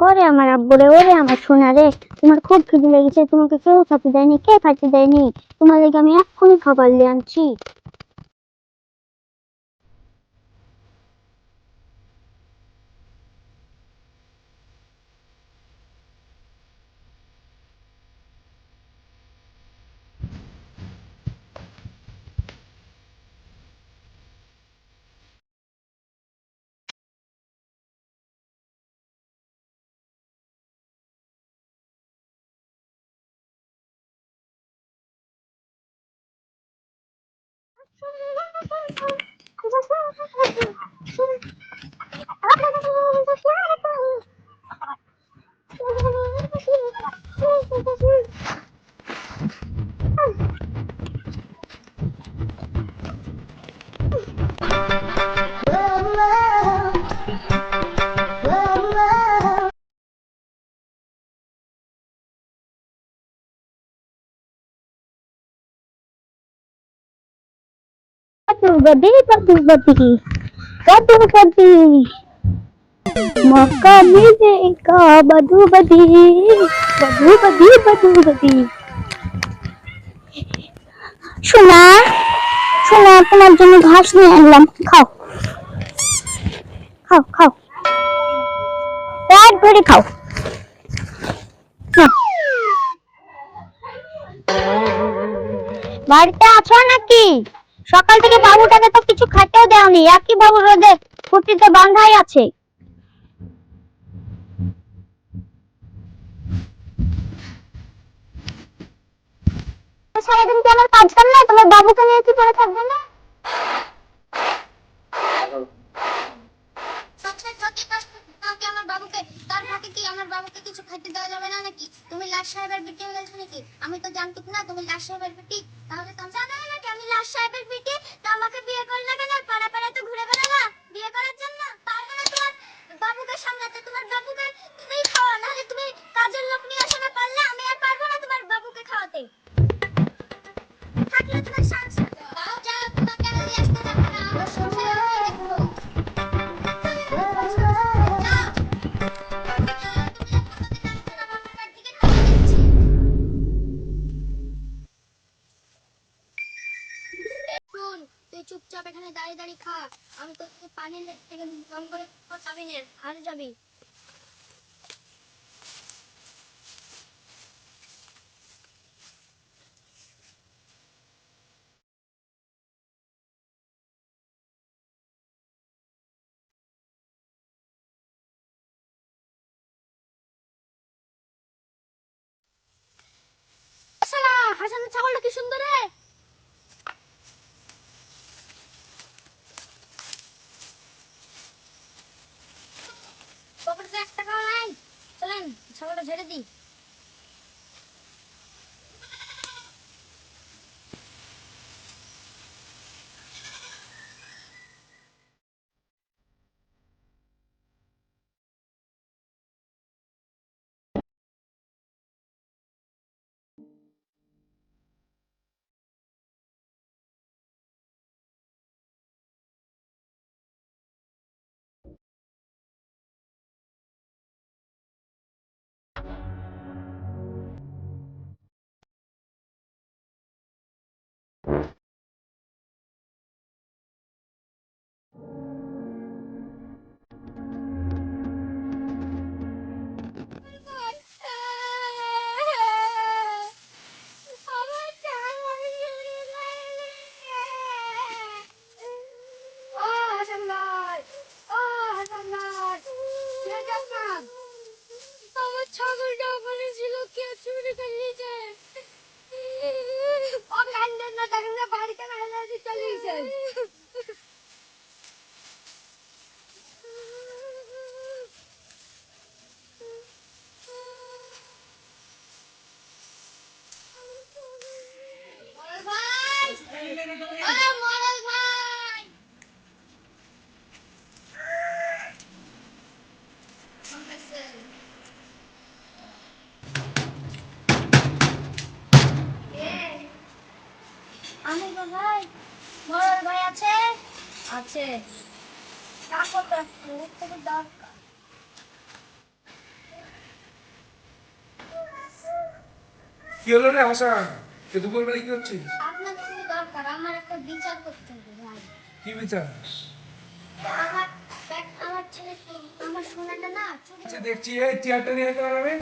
ওরে আমার আব্বু রে, ওরে আমার সোনা রে, তোমার খুব খিদে লেগেছে, তোমাকে কেউ খেতে দেয়নি? কে খেতে দেয়নি? তোমার লেগে আমি এক্ষুনি খাবার নিয়ে আনছি। Badi, badi, badi, badi, badi. मौका मिलेगा बदू बदी, बदू बदी, बदू बदी। সোনা সোনা, তোমার জন্য ঘাস নিয়ে আনলাম, খাও খাও খাও, পেট ভরে খাও। বাড়িতে আছো নাকি? সকাল থেকে বাবুটাকে তো কিছু খেতেও দেওনি, একই বাবু রোদে খুঁটিতে বাঁধাই আছে। সারাদিন কি আমার কাজ কাম নাই? তোমার বাবুকে নিয়ে কি পড়ে থাকবে না? আমার বাবুকে কিছু খাইতে দেওয়া যাবে না নাকি? তুমি লাট সাহেবের বেটি হয়ে গেছো নাকি? আমি তো জানতুক না তুমি লাট সাহেবের বেটি। তাহলে তুমি জানো না কি আমি লাট সাহেবের বেটি? তো আমাকে বিয়ে করলে কেন? পাড়া পাড়া তো ঘুরে বেড়ালা বিয়ে করার জন্য। পারবে না তোমার বাবুকে সামলাতে? তোমার বাবুকে তুমি খাওয়া, নাহলে তুমি কাজের লোক নিয়ে আসো না। পারলে আমি আর পারবো না তোমার বাবুকে খাওয়াতে। থাকলে তোমার সংসার দাও, যাও তোমাকে আর নিয়ে আসতে যাবো না, আমার সংসারে দেখবো। তুই চুপচাপ এখানে দাঁড়িয়ে দাঁড়িয়ে খা, আমি তোকে পানির থেকে গম করে খাবি না, হারে যাবি। শালা হাসানের ছাগলটা কি সুন্দর রে! পকেটে 1 টাকাও নাই, চলেন ছাগলটা ছেড়ে দিই। আমার ছাগলটা ওখানে ছিল, কে চুরি করে নিয়েছে? ও কান্দেন না, দেখেন না বাড়িতে মেলা দিয়ে চলে গেছে। আমি তো ভাই, মরাল ভাই আছে? আছে। কাকটা খুব দরকার। কি হলো রে হাসান? দুপুর বেলা কি হচ্ছে? আপনার খুবই দরকার, আমার একটা বিচার করতে হবে ভাই। কি বিচার? আমার আমার ছেলে, আমার সোনাটা না চুরি আচ্ছা দেখছি, এই চেয়ারটা নিয়ে যেতে পারবে?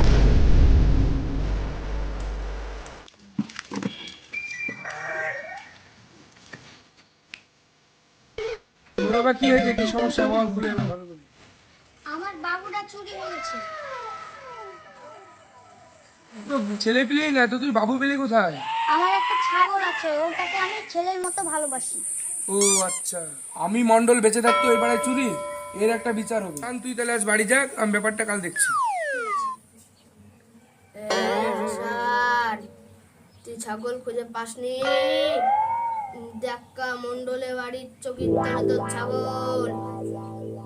তোর আবার কি হয়েছে? কি সমস্যা বল খুলে ভালো করে। আমার বাবুটা চুরি হয়েছে। তো ছেলে পেলেই না তো, তুই বাবু পেলে কোথায়? আমার একটা ছাগল আছে, ওটাকে আমি ছেলের মতো ভালোবাসি। ও আচ্ছা, আমি মন্ডল বেঁচে থাকতো এই পাড়ায় চুরি, এর একটা বিচার হবে। কারণ তুই তাহলে আজ বাড়ি যাক, আমি ব্যাপারটা কাল দেখছি। স্যার, তুই ছাগল খুঁজে পাসনি? দেখা মন্ডলে বাড়ির চকির তলে তোর ছাগল।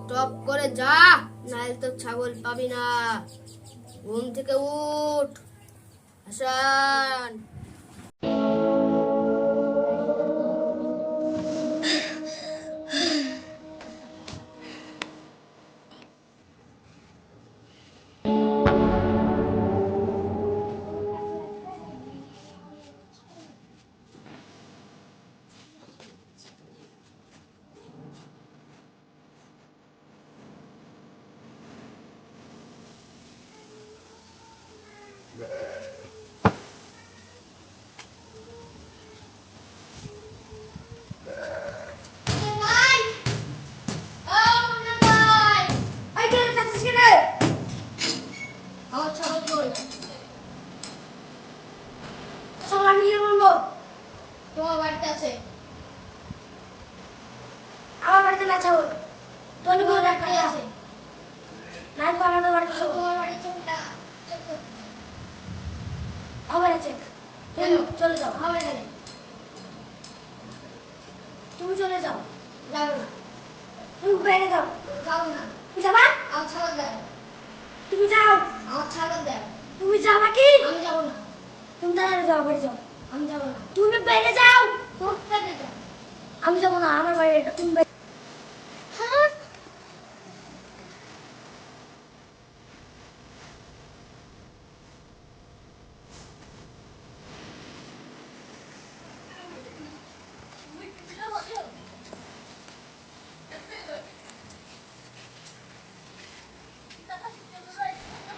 টপ করে যা, নাহলে তোর ছাগল পাবি না। ঘুম থেকে উঠ হাসান। আমার ছাগল কই? ছাগল আমি কি বলবো? তোমার বাড়িতে আছে। আমার বাড়িতে না ছাগল, তোর বাড়িতে আছে। না তো আমাদের বাড়িতে ছাগল। তোমার বাড়িতে কোনটা? আমার আছে। কেন? চলে যাও। আমার নেই। তুমি চলে যাও। যাবো না। তুমি বাইরে যাও। যাবো না। তুমি যাবা? আমার ছাগল দেয়। তুমি যাও। আমার ছাগল দেয়। তুমি যাবা কি? আমি যাবো না। তুমি তাড়াতাড়ি যাও, বাড়ি যাও। আমি যাবো না। তুমি বাইরে যাও। তুমি বাইরে যাও। আমি যাবো না, আমার বাড়ি তুমি